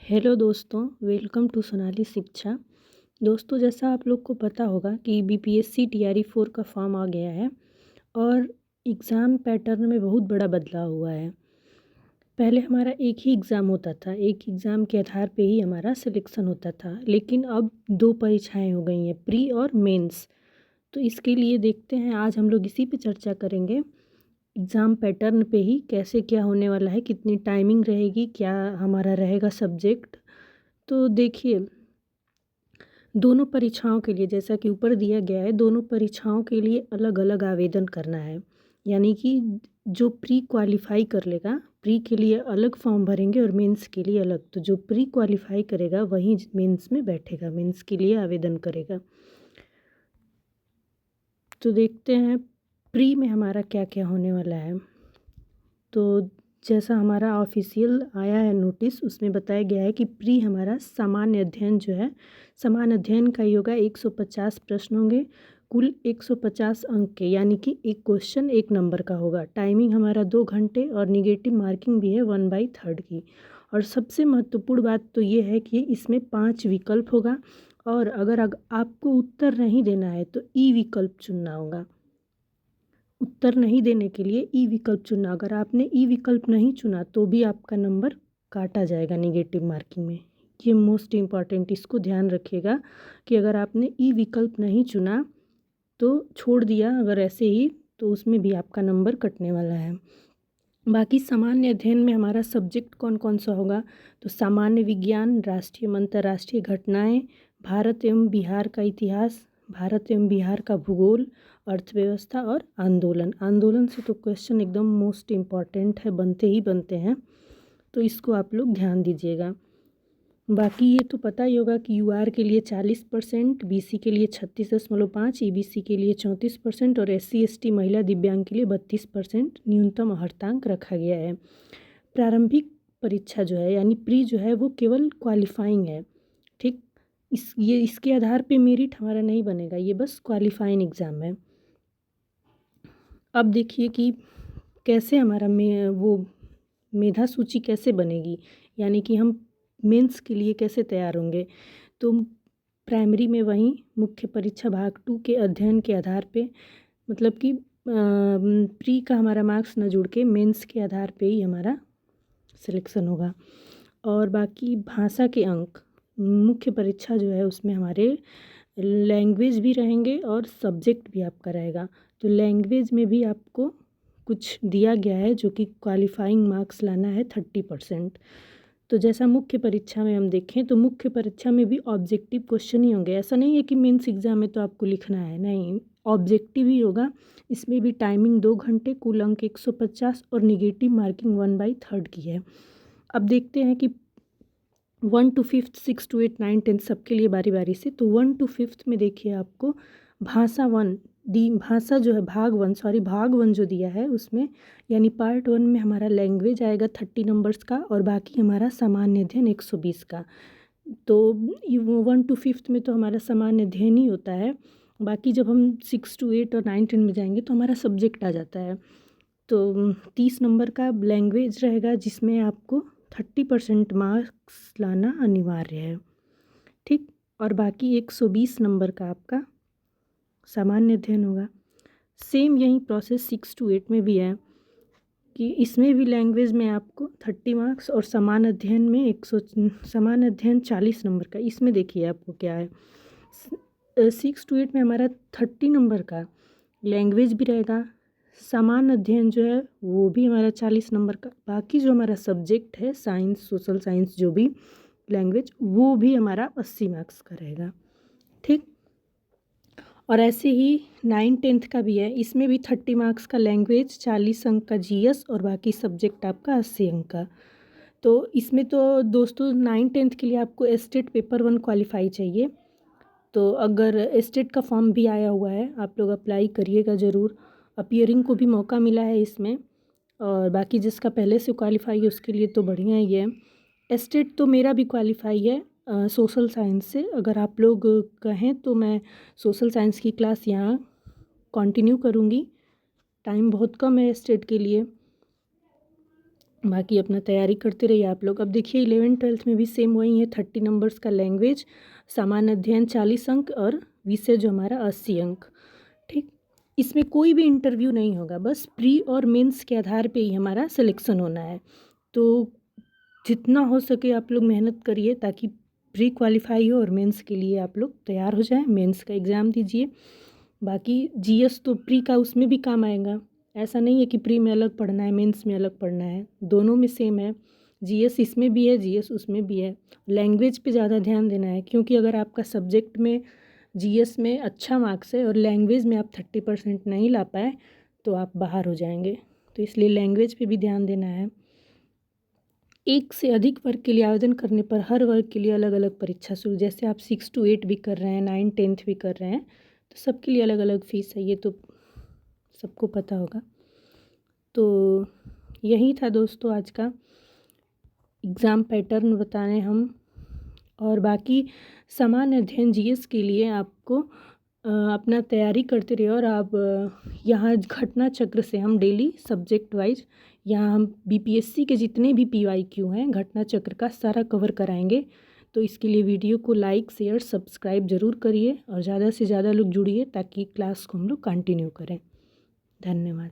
Hello दोस्तों, welcome to Sonali शिक्षा। दोस्तों, जैसा आप लोग को पता होगा कि बीपीएससी टीआरई 4 का फॉर्म आ गया है और एग्ज़ाम पैटर्न में बहुत बड़ा बदलाव हुआ है। पहले हमारा एक ही एग्ज़ाम होता था, एक एग्ज़ाम के आधार पे ही हमारा सिलेक्शन होता था, लेकिन अब 2 परीक्षाएं हो गई हैं, प्री और मेंस। तो इसके लिए देखते हैं, आज हम लोग इसी पे चर्चा करेंगे। एग्ज़ाम पैटर्न पे ही कैसे क्या होने वाला है, कितनी टाइमिंग रहेगी, क्या हमारा रहेगा सब्जेक्ट। तो देखिए, दोनों परीक्षाओं के लिए जैसा कि ऊपर दिया गया है, दोनों परीक्षाओं के लिए अलग अलग आवेदन करना है। यानी कि जो प्री क्वालिफाई कर लेगा, प्री के लिए अलग फॉर्म भरेंगे और मेंस के लिए अलग। तो जो प्री क्वालिफाई करेगा वही मेंस में बैठेगा, मेंस के लिए आवेदन करेगा। तो देखते हैं प्री में हमारा क्या क्या होने वाला है। तो जैसा हमारा ऑफिशियल आया है नोटिस, उसमें बताया गया है कि प्री हमारा सामान्य अध्ययन जो है, सामान्य अध्ययन का ही होगा। 150 प्रश्न होंगे, कुल 150 अंक के, यानी कि एक क्वेश्चन 1 नंबर का होगा। टाइमिंग हमारा 2 घंटे और निगेटिव मार्किंग भी है 1/3 की। और सबसे महत्वपूर्ण बात तो ये है कि इसमें 5 विकल्प होगा और अगर आपको उत्तर नहीं देना है तो ई विकल्प चुनना होगा। उत्तर नहीं देने के लिए ई विकल्प चुनना। अगर आपने ई विकल्प नहीं चुना तो भी आपका नंबर काटा जाएगा निगेटिव मार्किंग में। ये मोस्ट इम्पॉर्टेंट, इसको ध्यान रखिएगा कि अगर आपने ई विकल्प नहीं चुना तो छोड़ दिया अगर ऐसे ही, तो उसमें भी आपका नंबर कटने वाला है। बाकी सामान्य अध्ययन में हमारा सब्जेक्ट कौन कौन सा होगा, तो सामान्य विज्ञान, राष्ट्रीय अंतर्राष्ट्रीय घटनाएं, भारत एवं बिहार का इतिहास, भारत एवं बिहार का भूगोल, अर्थव्यवस्था और आंदोलन। आंदोलन से तो क्वेश्चन एकदम मोस्ट इम्पॉर्टेंट है, बनते ही बनते हैं, तो इसको आप लोग ध्यान दीजिएगा। बाकी ये तो पता ही होगा कि यूआर के लिए 40%, बीसी के लिए 36.5, ईबीसी के लिए 34% और एससी एसटी महिला दिव्यांग के लिए 32% न्यूनतम अर्हतांक रखा गया है। प्रारंभिक परीक्षा जो है यानी प्री जो है वो केवल क्वालिफाइंग है, ठीक। इसके आधार पे मेरिट हमारा नहीं बनेगा, ये बस क्वालिफाइंग एग्ज़ाम है। अब देखिए कि कैसे हमारा वो मेधा सूची कैसे बनेगी, यानी कि हम मेंस के लिए कैसे तैयार होंगे। तो प्राइमरी में वहीं मुख्य परीक्षा भाग 2 के अध्ययन के आधार पे, मतलब कि प्री का हमारा मार्क्स न जुड़ के मेंस के आधार पे ही हमारा सिलेक्शन होगा। और बाकी भाषा के अंक, मुख्य परीक्षा जो है उसमें हमारे लैंग्वेज भी रहेंगे और सब्जेक्ट भी आपका रहेगा। तो लैंग्वेज में भी आपको कुछ दिया गया है जो कि क्वालिफाइंग मार्क्स लाना है 30%। तो जैसा मुख्य परीक्षा में हम देखें तो मुख्य परीक्षा में भी ऑब्जेक्टिव क्वेश्चन ही होंगे। ऐसा नहीं है कि मेंस एग्जाम में तो आपको लिखना है, नहीं, ऑब्जेक्टिव ही होगा। इसमें भी टाइमिंग 2 घंटे, कुल अंक 150 और निगेटिव मार्किंग 1/3 की है। अब देखते हैं कि 1 to 5, 6 to 8, 9, 10 सबके लिए बारी बारी से। तो 1 to 5 में देखिए आपको भाषा 1 दी, भाषा जो है भाग 1 जो दिया है उसमें, यानी पार्ट 1 में हमारा लैंग्वेज आएगा 30 नंबर्स का और बाकी हमारा सामान्य अध्ययन 120 का। तो 1 to 5 में तो हमारा सामान्य अध्ययन ही होता है। बाकी जब हम 6 to 8 और 9, 10 में जाएंगे तो हमारा सब्जेक्ट आ जाता है। तो 30 नंबर का लैंग्वेज रहेगा जिसमें आपको 30% मार्क्स लाना अनिवार्य है, ठीक। और बाकी 120 नंबर का आपका सामान्य अध्ययन होगा। सेम यही प्रोसेस 6 to 8 में भी है कि इसमें भी लैंग्वेज में आपको 30 मार्क्स और सामान्य अध्ययन में सामान्य अध्ययन 40 नंबर का। इसमें देखिए आपको क्या है, 6 to 8 में हमारा 30 नंबर का लैंग्वेज भी रहेगा, सामान्य अध्ययन जो है वो भी हमारा 40 नंबर का। बाकी जो हमारा सब्जेक्ट है साइंस, सोशल साइंस, जो भी लैंग्वेज, वो भी हमारा 80 मार्क्स का रहेगा, ठीक। और ऐसे ही 9, 10 का भी है, इसमें भी 30 मार्क्स का लैंग्वेज, 40 अंक का जीएस और बाकी सब्जेक्ट आपका 80 अंक का। तो इसमें तो दोस्तों 9, 10 के लिए आपको एस्टेट पेपर 1 क्वालिफाई चाहिए। तो अगर एस्टेट का फॉर्म भी आया हुआ है, आप लोग अप्लाई करिएगा ज़रूर। अपीयरिंग को भी मौका मिला है इसमें, और बाकी जिसका पहले से क्वालिफाई है उसके लिए तो बढ़िया ही है। एस्टेट तो मेरा भी क्वालिफाई है सोशल साइंस से। अगर आप लोग कहें तो मैं सोशल साइंस की क्लास यहाँ कंटिन्यू करूँगी, टाइम बहुत कम है एस्टेट के लिए। बाकी अपना तैयारी करते रहिए आप लोग। अब देखिए 11th-12th में भी सेम वही है, 30 नंबर्स का लैंग्वेज, सामान्य अध्ययन 40 अंक और विषय जो हमारा 80 अंक। ठीक, इसमें कोई भी इंटरव्यू नहीं होगा, बस प्री और मेंस के आधार पे ही हमारा सिलेक्शन होना है। तो जितना हो सके आप लोग मेहनत करिए ताकि प्री क्वालिफाई हो और मेंस के लिए आप लोग तैयार हो जाएं, मेंस का एग्ज़ाम दीजिए। बाकी जीएस तो प्री का उसमें भी काम आएगा, ऐसा नहीं है कि प्री में अलग पढ़ना है मेंस में अलग पढ़ना है, दोनों में सेम है। जीएस इसमें भी है, जीएस उसमें भी है। लैंग्वेज पे ज़्यादा ध्यान देना है, क्योंकि अगर आपका सब्जेक्ट में जीएस में अच्छा मार्क्स है और लैंग्वेज में आप 30% नहीं ला पाए तो आप बाहर हो जाएंगे। तो इसलिए लैंग्वेज पे भी ध्यान देना है। एक से अधिक वर्ग के लिए आवेदन करने पर हर वर्ग के लिए अलग अलग परीक्षा शुल्क, जैसे आप 6 to 8 भी कर रहे हैं, 9 10th भी कर रहे हैं, तो सबके लिए अलग अलग फ़ीस है, ये तो सबको पता होगा। तो यही था दोस्तों आज का एग्ज़ाम पैटर्न बताने हम। और बाकी सामान्य अध्ययन जीएस के लिए आपको अपना तैयारी करते रहिए। और आप यहाँ घटना चक्र से हम डेली सब्जेक्ट वाइज यहाँ हम बीपीएससी के जितने भी पीवाईक्यू हैं घटना चक्र का सारा कवर कराएंगे। तो इसके लिए वीडियो को लाइक शेयर सब्सक्राइब ज़रूर करिए और ज़्यादा से ज़्यादा लोग जुड़िए ताकि क्लास को हम लोग कंटिन्यू करें। धन्यवाद।